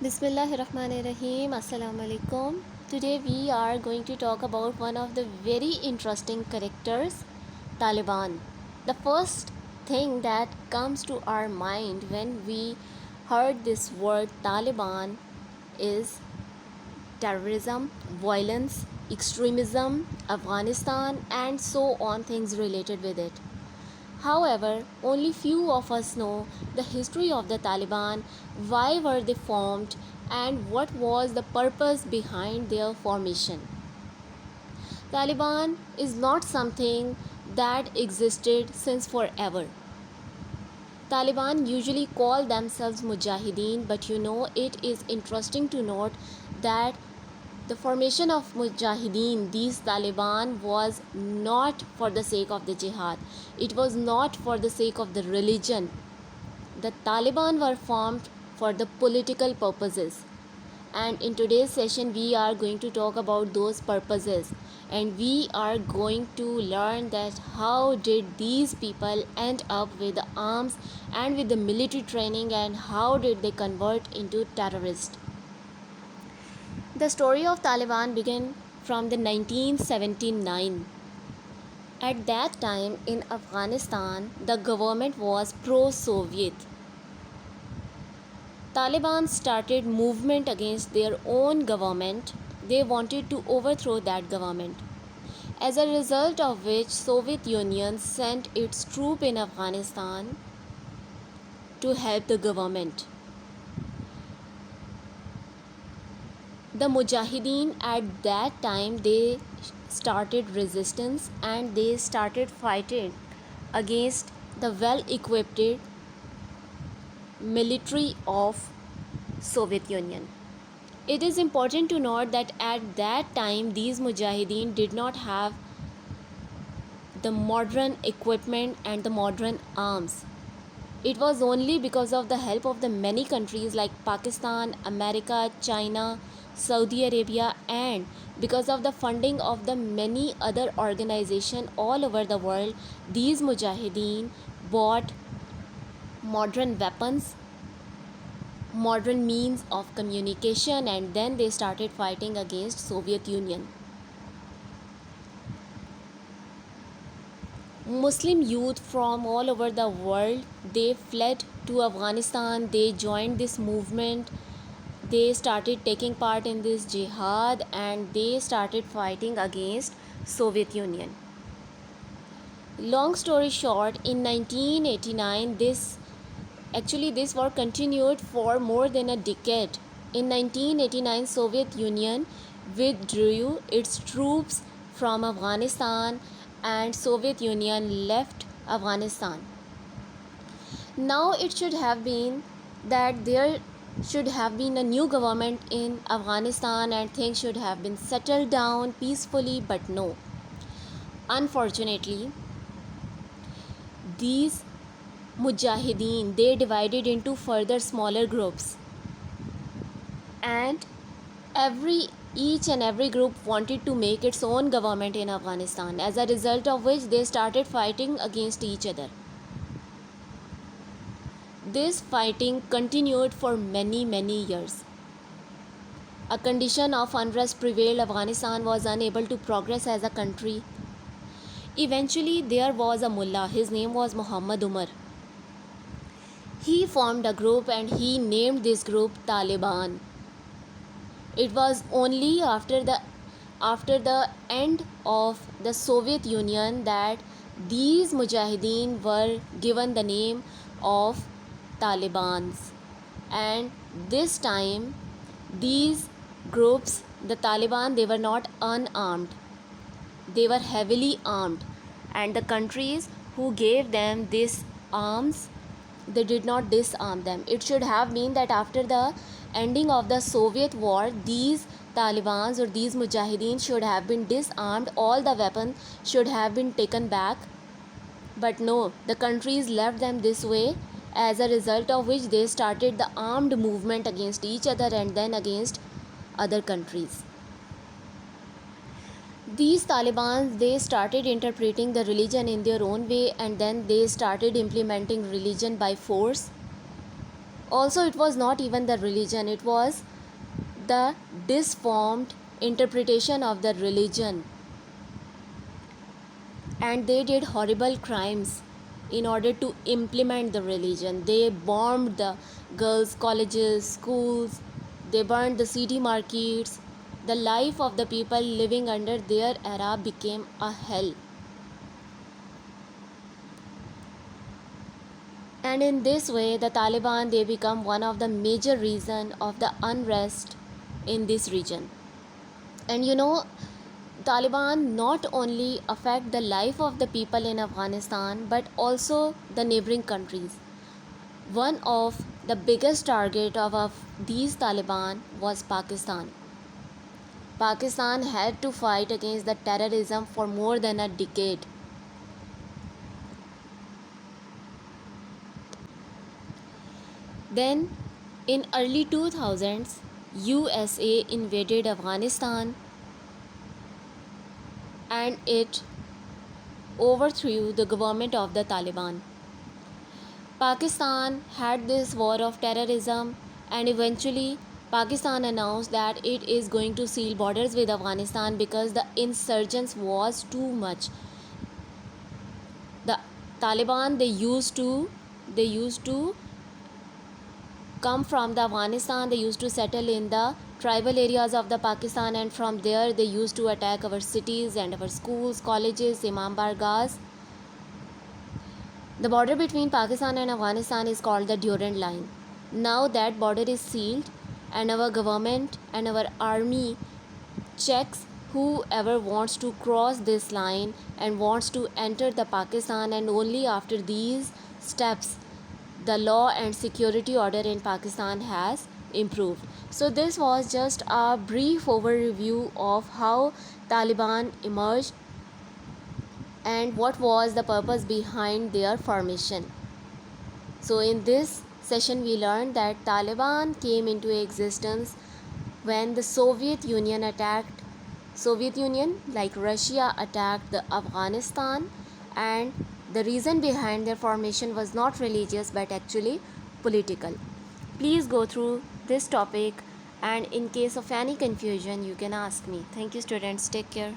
Bismillahirrahmanirrahim. Assalamu alaikum. Today we are going to talk about one of the very interesting characters, Taliban. The first thing that comes to our mind when we heard this word Taliban is terrorism, violence, extremism, Afghanistan, and so on things related with it. However, only few of us know the history of the Taliban, why were they formed, and what was the purpose behind their formation. Taliban is not something that existed since forever. Taliban usually call themselves Mujahideen, but it is interesting to note that the formation of Mujahideen, these Taliban, was not for the sake of the jihad. It was not for the sake of the religion. The Taliban were formed for the political purposes. And in today's session, we are going to talk about those purposes. And we are going to learn that how did these people end up with the arms and with the military training, and how did they convert into terrorists. The story of Taliban began from the 1979. At that time in Afghanistan, the government was pro-Soviet. Taliban started movement against their own government. They wanted to overthrow that government. As a result of which, Soviet Union sent its troops in Afghanistan to help the government. The Mujahideen at that time, they started resistance and they started fighting against the well-equipped military of Soviet Union. It is important to note that at that time these Mujahideen did not have the modern equipment and the modern arms. It was only because of the help of the many countries like Pakistan, America, China, Saudi Arabia, and because of the funding of the many other organizations all over the world, these Mujahideen bought modern weapons, modern means of communication, and then they started fighting against Soviet Union. Muslim youth from all over the world, they fled to Afghanistan. They joined this movement. They started taking part in this jihad and they started fighting against Soviet Union. Long story short, in 1989 this war continued for more than a decade. In 1989, Soviet Union withdrew its troops from Afghanistan and Soviet Union left Afghanistan. Now it should have been that there should have been a new government in Afghanistan and things should have been settled down peacefully, but no. Unfortunately, these Mujahideen, they divided into further smaller groups, and each and every group wanted to make its own government in Afghanistan, as a result of which they started fighting against each other. This fighting continued for many years. A condition of unrest prevailed. Afghanistan was unable to progress as a country. Eventually, there was a mullah. His name was Muhammad Umar. He formed a group and he named this group Taliban. It was only after the end of the Soviet Union that these Mujahideen were given the name of Talibans. And this time, these groups, the Taliban, they were not unarmed. They were heavily armed. And the countries who gave them these arms, they did not disarm them. It should have been that after the ending of the Soviet war, these Talibans or these Mujahideen should have been disarmed. All the weapons should have been taken back. But no, the countries left them this way, as a result of which they started the armed movement against each other and then against other countries. These Taliban, they started interpreting the religion in their own way and then they started implementing religion by force. Also, it was not even the religion, it was the disformed interpretation of the religion, and they did horrible crimes in order to implement the religion. They bombed the girls' colleges, schools, they burned the city markets. The life of the people living under their era became a hell. And in this way, the Taliban, they become one of the major reason of the unrest in this region. And Taliban not only affect the life of the people in Afghanistan but also the neighboring countries. One of the biggest target of these Taliban was Pakistan. Pakistan had to fight against the terrorism for more than a decade. Then in early 2000s, USA invaded Afghanistan and it overthrew the government of the Taliban. Pakistan had this war of terrorism, and eventually Pakistan announced that it is going to seal borders with Afghanistan because the insurgents was too much. The Taliban, they used to come from the Afghanistan. They used to settle in the tribal areas of the Pakistan, and from there they used to attack our cities and our schools, colleges, imam bargahs. The border between Pakistan and Afghanistan is called the Durand Line. Now that border is sealed, and our government and our army checks whoever wants to cross this line and wants to enter the Pakistan, and only after these steps the law and security order in Pakistan has improved. So this was just a brief overview of how Taliban emerged and what was the purpose behind their formation. So in this session we learned that Taliban came into existence when the Soviet Union like Russia attacked the Afghanistan, and the reason behind their formation was not religious but actually political. Please go through this topic, and in case of any confusion you can ask me. Thank you students, take care.